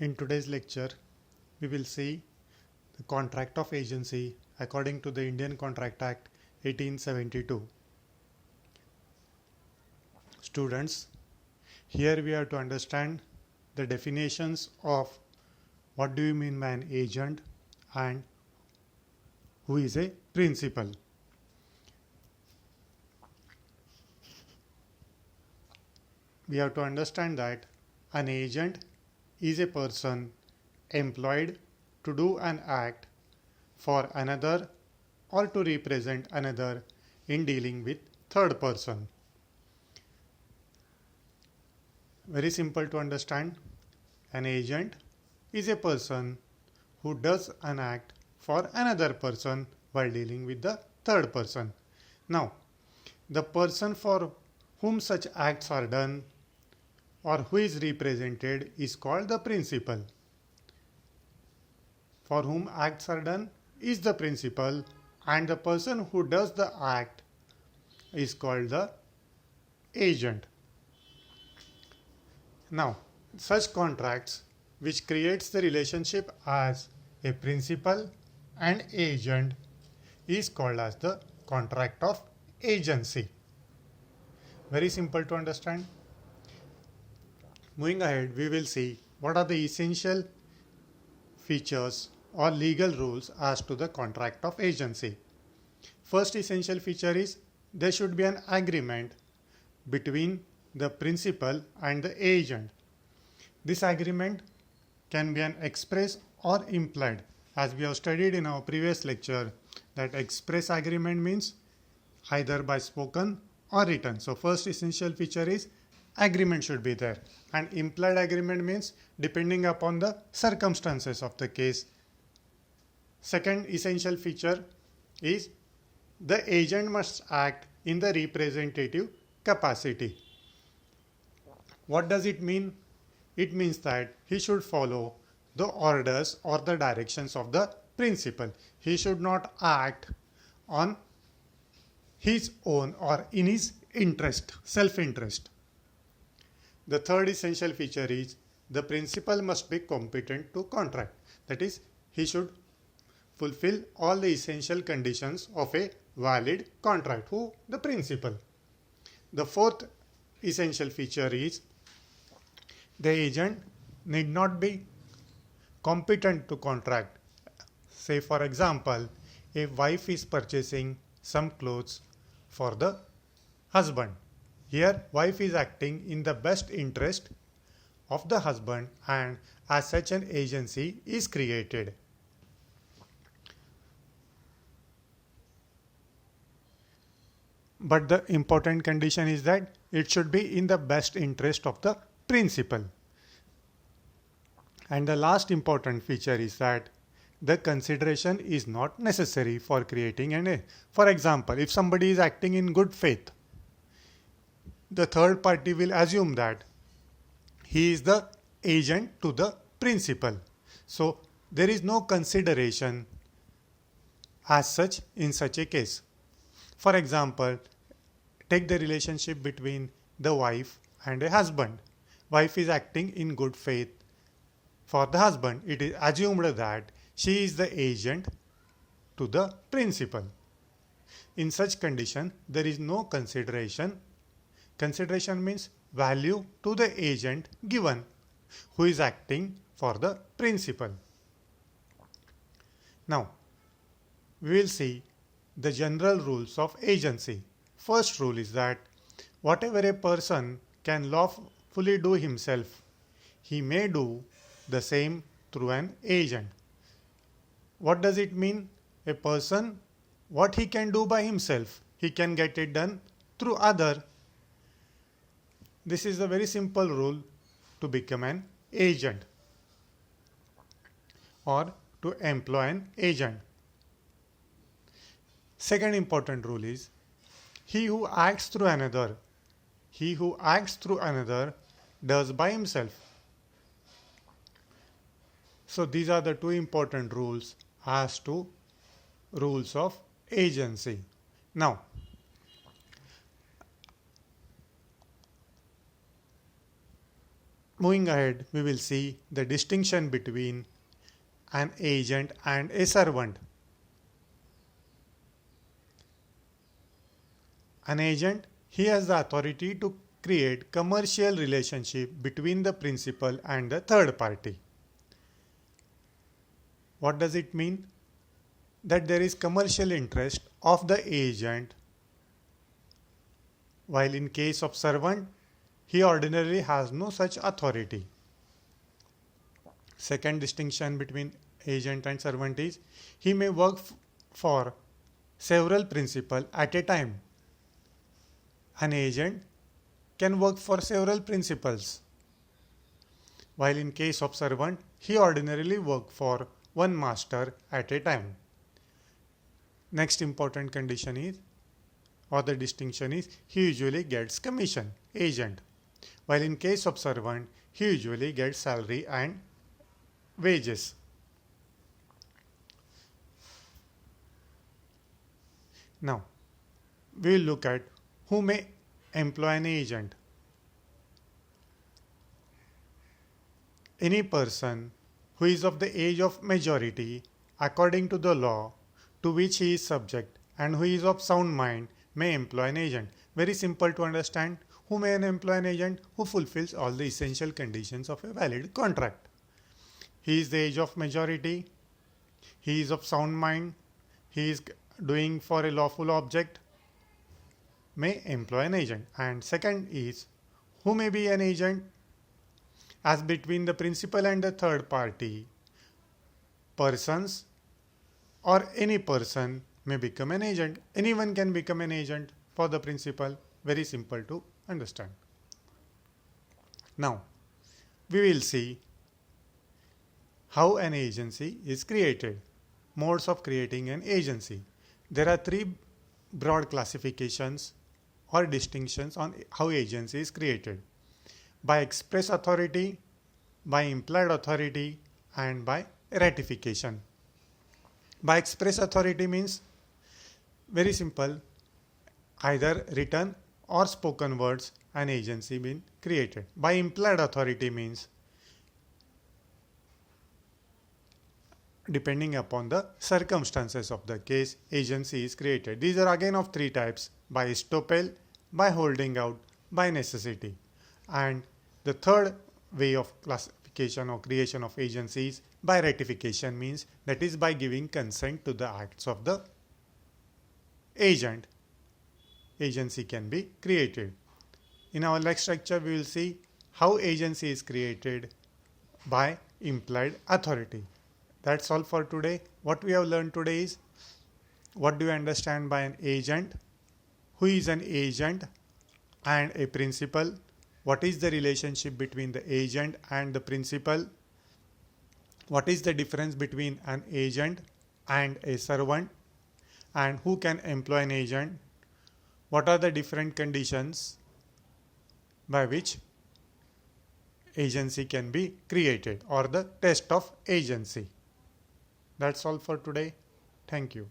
In today's lecture, we will see the contract of agency according to the Indian Contract Act 1872. Students, here we have to understand the definitions of what do you mean by an agent and who is a principal. We have to understand that an agent is a person employed to do an act for another or to represent another in dealing with third person. Very simple to understand. An agent is a person who does an act for another person while dealing with the third person. Now, the person for whom such acts are done or who is represented is called the principal. For whom acts are done is the principal, and the person who does the act is called the agent. Now, such contracts which creates the relationship as a principal and agent is called as the contract of agency. Very simple to understand. Moving ahead, we will see what are the essential features or legal rules as to the contract of agency. First essential feature is there should be an agreement between the principal and the agent. This agreement can be an express or implied. As we have studied in our previous lecture, that express agreement means either by spoken or written. So first essential feature is agreement should be there, and implied agreement means depending upon the circumstances of the case. Second essential feature is the agent must act in the representative capacity. What does it mean? It means that he should follow the orders or the directions of the principal. He should not act on his own or in his interest, self-interest. The third essential feature is the principal must be competent to contract. That is, he should fulfill all the essential conditions of a valid contract. Who? The principal. The fourth essential feature is the agent need not be competent to contract. Say for example, a wife is purchasing some clothes for the husband. Here, wife is acting in the best interest of the husband, and as such an agency is created. But the important condition is that it should be in the best interest of the principal. And the last important feature is that the consideration is not necessary for creating an. For example, if somebody is acting in good faith, the third party will assume that he is the agent to the principal. So there is no consideration as such in such a case. For example, take the relationship between the wife and a husband. Wife is acting in good faith for the husband. It is assumed that she is the agent to the principal. In such condition, there is no consideration. Consideration means value to the agent given who is acting for the principal. Now, we will see the general rules of agency. First rule is that whatever a person can lawfully do himself, he may do the same through an agent. What does it mean? A person, what he can do by himself, he can get it done through other. This is a very simple rule to become an agent or to employ an agent. Second important rule is he who acts through another does by himself. So these are the two important rules as to rules of agency. Now, Moving ahead, we will see the distinction between an agent and a servant. An agent, he has the authority to create commercial relationship between the principal and the third party. What does it mean? That there is commercial interest of the agent, while in case of servant, he ordinarily has no such authority. Second distinction between agent and servant is he may work for several principal at a time. An agent can work for several principals, while in case of servant, he ordinarily work for one master at a time. Next important condition is, or the distinction is, he usually gets commission, agent, while in case of servant, he usually gets salary and wages. Now, we will look at who may employ an agent. Any person who is of the age of majority according to the law to which he is subject and who is of sound mind may employ an agent. Very simple to understand. Who may employ an agent? Who fulfills all the essential conditions of a valid contract. He is the age of majority. He is of sound mind. He is doing for a lawful object. May employ an agent. And second is, who may be an agent? As between the principal and the third party, persons or any person may become an agent. Anyone can become an agent for the principal. Very simple to understand. Now, we will see how an agency is created. Modes of creating an agency. There are three broad classifications or distinctions on how agency is created: by express authority, by implied authority, and by ratification. By express authority means very simple, either written or spoken words, an agency been created. By implied authority means depending upon the circumstances of the case, agency is created. These are again of three types: by estoppel, by holding out, by necessity. And the third way of classification or creation of agencies by ratification means that is by giving consent to the acts of the agent. Agency can be created. In our next lecture, we will see how agency is created by implied authority. That's all for today. What we have learned today is, what do you understand by an agent? Who is an agent and a principal? What is the relationship between the agent and the principal? What is the difference between an agent and a servant? And who can employ an agent? What are the different conditions by which agency can be created, or the test of agency? That's all for today. Thank you.